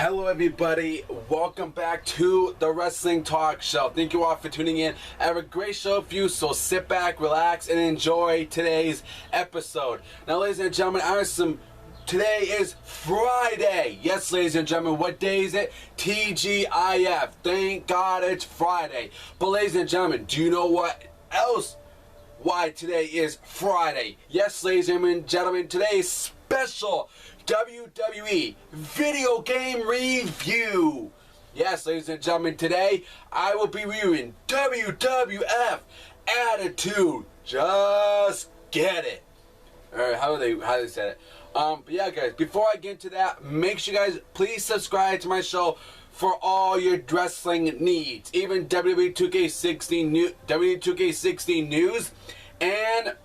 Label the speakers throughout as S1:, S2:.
S1: Hello everybody, welcome back to the Wrestling Talk Show. Thank you all for tuning in. I have a great show for you, so sit back, relax, and enjoy today's episode. Now ladies and gentlemen, today is Friday. Yes, ladies and gentlemen, what day is it? TGIF. Thank God it's Friday. But ladies and gentlemen, do you know what else? Why today is Friday? Yes, ladies and gentlemen, today's special WWE video game review. Yes, ladies and gentlemen, today I will be reviewing WWF Attitude. Just get it. Alright, how they say it. But yeah, guys, before I get into that, make sure you guys please subscribe to my show for all your wrestling needs, even WWE 2K16 news, and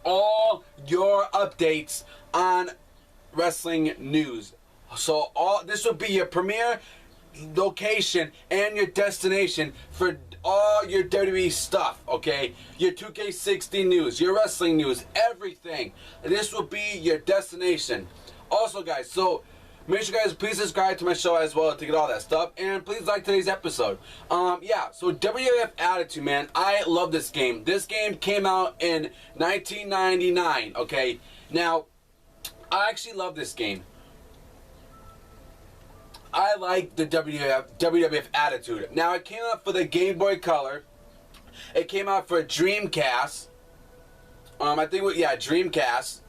S1: all your updates on wrestling news. So this will be your premier location and your destination for all your WWE stuff, okay? Your 2K16 news, your wrestling news, everything. This will be your destination. Also, guys, so make sure you guys please subscribe to my show as well to get all that stuff, and please like today's episode. Yeah, so WWF Attitude, man, I love this game. This game came out in 1999, okay? Now, I actually love this game. I like the WWF Attitude. Now, it came out for the Game Boy Color. It came out for Dreamcast. Dreamcast.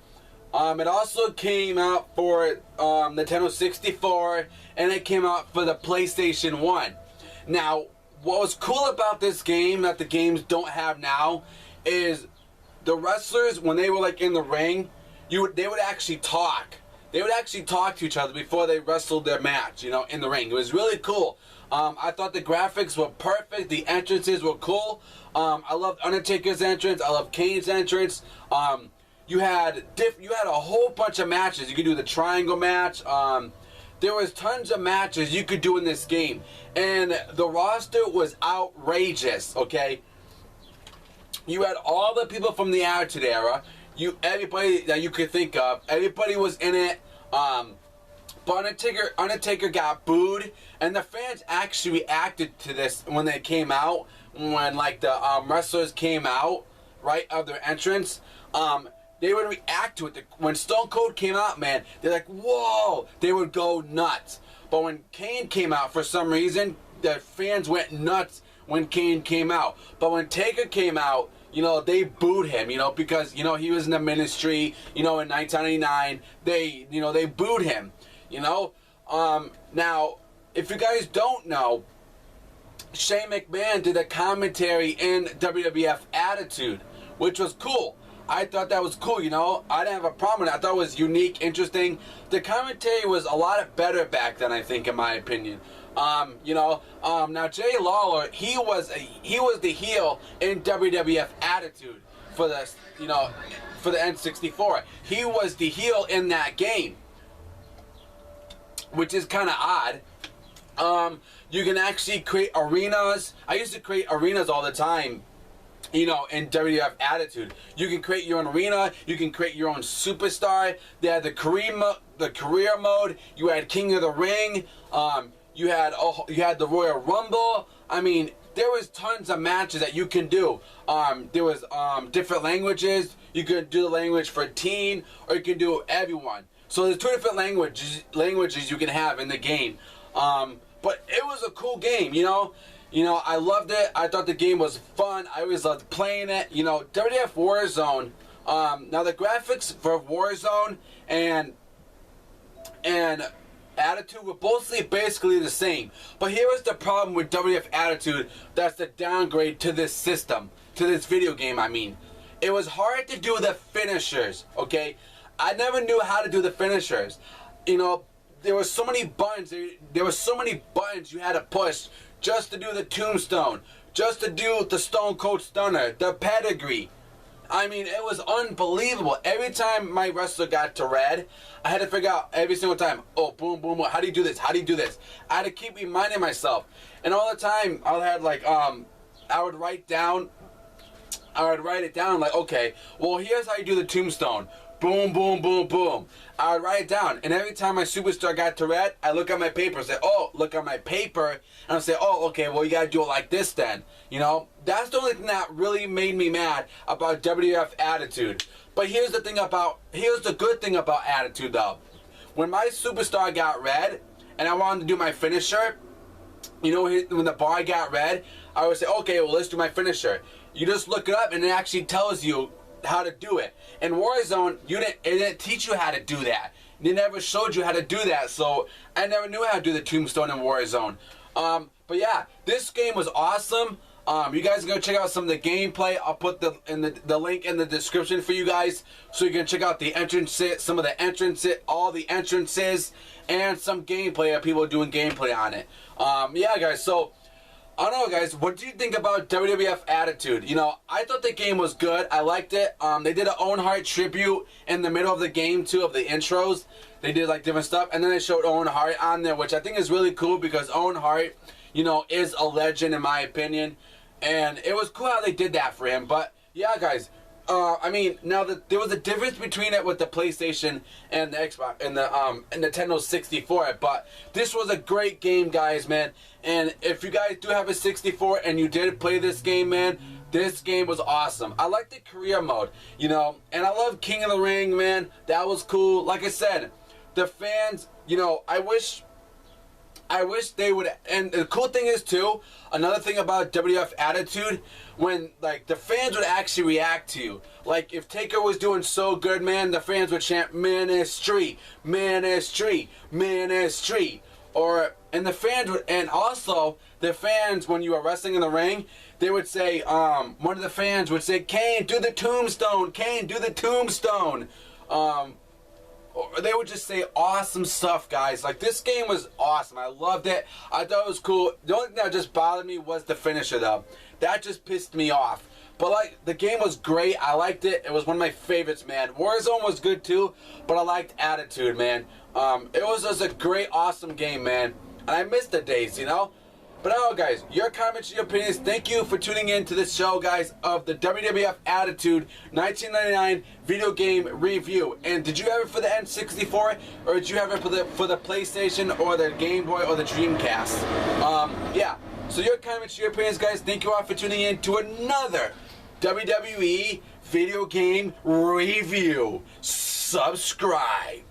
S1: It also came out for Nintendo 64, and it came out for the PlayStation 1. Now, what was cool about this game that the games don't have now is the wrestlers, when they were like in the ring, they would actually talk. They would actually talk to each other before they wrestled their match, you know, in the ring. It was really cool. I thought the graphics were perfect. The entrances were cool. I loved Undertaker's entrance. I loved Kane's entrance. You had a whole bunch of matches. You could do the triangle match. There was tons of matches you could do in this game, and the roster was outrageous. Okay, you had all the people from the Attitude Era. Everybody that you could think of, everybody was in it. But Undertaker got booed, and the fans actually reacted to this when they came out, when like the wrestlers came out, right, of their entrance. They would react to it. When Stone Cold came out, man, they're like, whoa, they would go nuts. But when Kane came out, for some reason, the fans went nuts when Kane came out. But when Taker came out, you know, they booed him, you know, because, you know, he was in the ministry, you know, in 1999. They booed him, you know. Now, if you guys don't know, Shane McMahon did a commentary in WWF Attitude, which was cool. I thought that was cool, you know. I didn't have a problem with it. I thought it was unique, interesting. The commentary was a lot better back then, I think, in my opinion. Now Jerry Lawler, he was the heel in WWF Attitude for the N64. He was the heel in that game, which is kind of odd. You can actually create arenas. I used to create arenas all the time, you know, in WWF Attitude. You can create your own arena. You can create your own superstar. They had the career mode. You had King of the Ring. You had the Royal Rumble. I mean, there was tons of matches that you can do. There was different languages. You could do the language for teen, or you can do everyone. So there's two different languages you can have in the game. But it was a cool game, you know. You know, I loved it. I thought the game was fun. I always loved playing it. You know, WWF Warzone. Now the graphics for Warzone and Attitude were basically the same. But here was the problem with WWF Attitude. That's the downgrade to this system, to this video game, I mean. It was hard to do the finishers, okay? I never knew how to do the finishers. You know, there were so many buttons. There were so many buttons you had to push just to do the tombstone, just to do the Stone Cold Stunner, the pedigree. I mean, it was unbelievable. Every time my wrestler got to red, I had to figure out every single time, oh, boom, boom, boom, how do you do this? How do you do this? I had to keep reminding myself. And all the time, I had like, I would write it down, like, okay, well, here's how you do the tombstone. boom, boom, boom, boom. I would write it down, and every time my superstar got to red, I look at my paper and say, oh, look at my paper, and I say, oh, okay, well, you gotta do it like this then. You know, that's the only thing that really made me mad about WWF Attitude. But here's the good thing about Attitude though. When my superstar got red, and I wanted to do my finisher, you know, when the bar got red, I would say, okay, well, let's do my finisher. You just look it up, and it actually tells you how to do it. In Warzone, it didn't teach you how to do that. They never showed you how to do that, so I never knew how to do the tombstone in Warzone. But yeah, this game was awesome. You guys are gonna check out some of the gameplay. I'll put the link in the description for you guys, so you can check out the entrances, some of the entrances, all the entrances, and some gameplay of people doing gameplay on it. Yeah, guys. So I don't know, guys. What do you think about WWF Attitude? You know, I thought the game was good. I liked it. They did an Owen Hart tribute in the middle of the game too, of the intros. They did like different stuff, and then they showed Owen Hart on there, which I think is really cool because Owen Hart, you know, is a legend in my opinion. And it was cool how they did that for him. But yeah, guys, I mean, now that there was a difference between it with the PlayStation and the Xbox and the Nintendo 64. But this was a great game, guys, man. And if you guys do have a 64 and you did play this game, man, this game was awesome. I like the career mode, you know, and I love King of the Ring, man. That was cool. Like I said, the fans, you know, I wish they would, and the cool thing is too, another thing about WWF Attitude, when like the fans would actually react to you. Like if Taker was doing so good, man, the fans would chant Ministry, Ministry, Ministry. And the fans would, and also the fans, when you were wrestling in the ring, they would say, one of the fans would say, Kane, do the tombstone, Kane, do the tombstone. They would just say awesome stuff, guys. Like, this game was awesome. I loved it. I thought it was cool. The only thing that just bothered me was the finisher, though. That just pissed me off. But, like, the game was great. I liked it. It was one of my favorites, man. Warzone was good, too. But I liked Attitude, man. It was just a great, awesome game, man. And I missed the days, you know? But anyway, guys, your comments, your opinions. Thank you for tuning in to this show, guys, of the WWF Attitude 1999 video game review. And did you have it for the N64, or did you have it for the PlayStation, or the Game Boy, or the Dreamcast? Yeah. So your comments, your opinions, guys. Thank you all for tuning in to another WWE video game review. Subscribe.